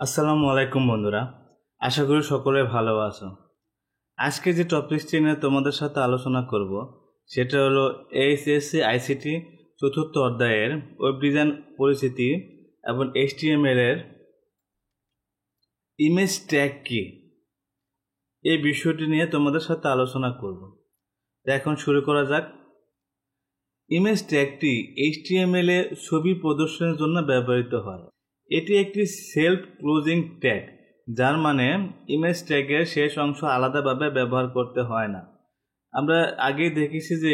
আসসালামু আলাইকুম বন্ধুরা, আশা করি সকলে ভালো আছো। আজকে যে টপিকটি নিয়ে তোমাদের সাথে আলোচনা করব সেটা হলো এইচএসসি আইসিটি চতুর্থ অধ্যায়ের ওয়েব ডিজাইন পরিচিতি এবং এইচটিএমএল এর ইমেজ ট্যাগ কি, এই বিষয়টি নিয়ে তোমাদের সাথে আলোচনা করব। এখন শুরু করা যাক। ইমেজ ট্যাগটি এইচটিএমএল এ ছবি প্রদর্শনের জন্য ব্যবহৃত হয়। এটি একটি সেলফ ক্লোজিং ট্যাগ, যার মানে ইমেজ ট্যাগের শেষ অংশ আলাদাভাবে ব্যবহার করতে হয় না। আমরা আগেই দেখেছি যে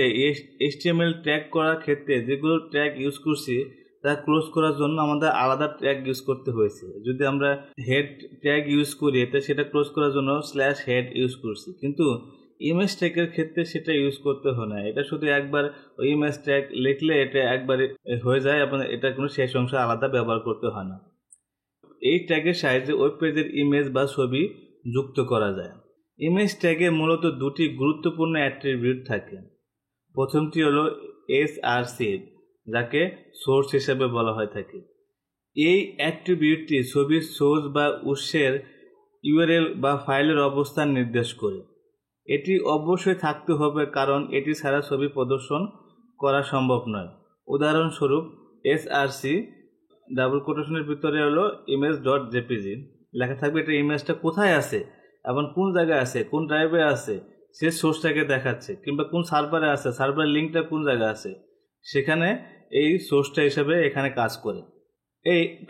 এইচটিএমএল ট্যাগ করার ক্ষেত্রে যেগুলো ট্যাগ ইউজ করছি তা ক্লোজ করার জন্য আমাদের আলাদা ট্যাগ ইউজ করতে হয়েছে। যদি আমরা হেড ট্যাগ ইউজ করি তো সেটা ক্লোজ করার জন্য /হেড ইউজ করছি, কিন্তু ইমেজ ট্যাগের ক্ষেত্রে সেটা ইউজ করতে হয় না। এটা শুধু একবার ওই ইমেজ ট্যাগ লিখলে এটা একবারে হয়ে যায় এবং এটা কোনো শেষ অংশ আলাদা ব্যবহার করতে হয় না। এই ট্যাগের সাহায্যে ওয়েব পেজের ইমেজ বা ছবি যুক্ত করা যায়। ইমেজ ট্যাগে মূলত দুটি গুরুত্বপূর্ণ অ্যাট্রিবিউট থাকে। প্রথমটি হলো এসআরসি, যাকে সোর্স হিসেবে বলা হয়ে থাকে। এই অ্যাট্রিবিউটটি ছবির সোর্স বা উৎসের ইউআরএল বা ফাইলের অবস্থান নির্দেশ করে। এটি অবশ্যই থাকতে হবে, কারণ এটি ছাড়া ছবি প্রদর্শন করা সম্ভব নয়। উদাহরণস্বরূপ এসআরসি ডাবল কোটেশনের ভিতরে হলো image.jpg লেখা থাকবে, এটা ইমেজটা কোথায় আছে এবং কোন জায়গায় আছে, কোন ড্রাইভে আছে সে সোর্সটাকে দেখাচ্ছে, কিংবা কোন সার্ভারে আছে, সার্ভারের লিঙ্কটা কোন জায়গায় আছে, সেখানে এই সোর্সটা হিসেবে এখানে কাজ করে।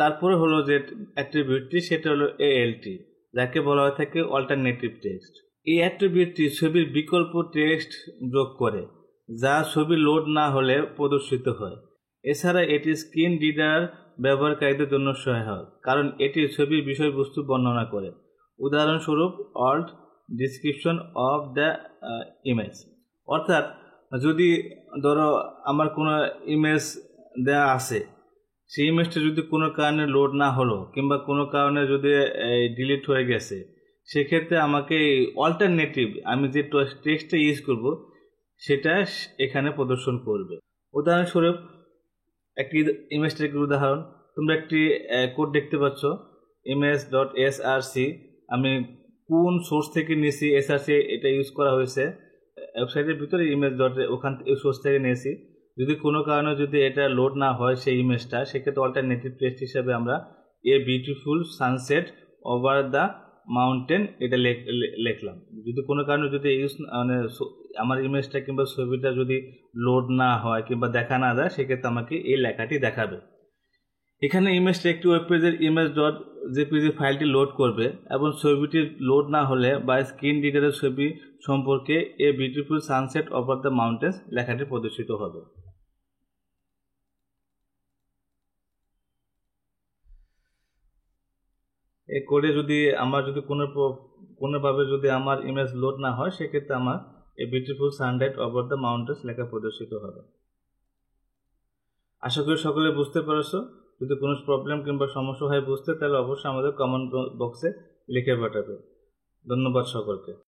তারপরে হলো যে অ্যাট্রিবিউটটি, সেটা হলো এএলটি, যাকে বলা হয়ে থাকে অল্টারনেটিভ টেক্সট। এই অ্যাট্রিবিউটটি ছবির বিকল্প টেক্সট যোগ করে, যা ছবি লোড না হলে প্রদর্শিত হয়। এছাড়া এটি স্ক্রিন রিডার ব্যবহারকারীদের জন্য সহায়ক, কারণ এটি ছবির বিষয়বস্তু বর্ণনা করে। উদাহরণস্বরূপ alt description of the image. অর্থাৎ যদি ধরো আমার কোনো ইমেজ দেওয়া আছে, সেই ইমেজটা যদি কোনো কারণে লোড না হলো কিংবা কোনো কারণে যদি ডিলিট হয়ে গেছে, সেক্ষেত্রে আমাকে অল্টারনেটিভ আমি যে টেক্সটটা ইউজ করব সেটা এখানে প্রদর্শন করবে। উদাহরণস্বরূপ একটি ইমেজ ট্যাগের উদাহরণ, তোমরা একটি কোড দেখতে পাচ্ছ image.src। আমি কোন সোর্স থেকে নিয়েছি, এসআরসি এটা ইউজ করা হয়েছে ওয়েবসাইটের ভিতরে ইমেজ ওখান থেকে সোর্স থেকে নিয়েছি। যদি কোনো কারণে যদি এটা লোড না হয় সেই ইমেজটা, সেক্ষেত্রে অল্টারনেটিভ টেক্সট হিসাবে আমরা a beautiful sunset over the mountain এটা লিখলাম। যদি কোনো কারণে যদি মানে আমার ইমেজটা কিংবা ছবিটা যদি লোড না হয় কিংবা দেখা না যায়, সেক্ষেত্রে আমাকে এই লেখাটি দেখাবে। এখানে ইমেজটা একটি ওয়েব পেজের image.jpg ফাইলটি লোড করবে এবং ছবিটি লোড না হলে বা স্ক্রিন রিডারের ছবি সম্পর্কে a beautiful sunset over the mountains লেখাটি প্রদর্শিত হবে। এই কোডে যদি আমার যদি কোনোভাবে যদি আমার ইমেজ লোড না হয়, সেক্ষেত্রে আমার a beautiful Sunlight over the mountains লেখা প্রদর্শিত হবে। আশা করি সকলে বুঝতে পেরেছো। যদি কোনো প্রবলেম কিংবা সমস্যা হয় বুঝতে, তাহলে অবশ্যই আমাদের কমেন্ট বক্সে লিখে পাঠাবে। ধন্যবাদ সকলকে।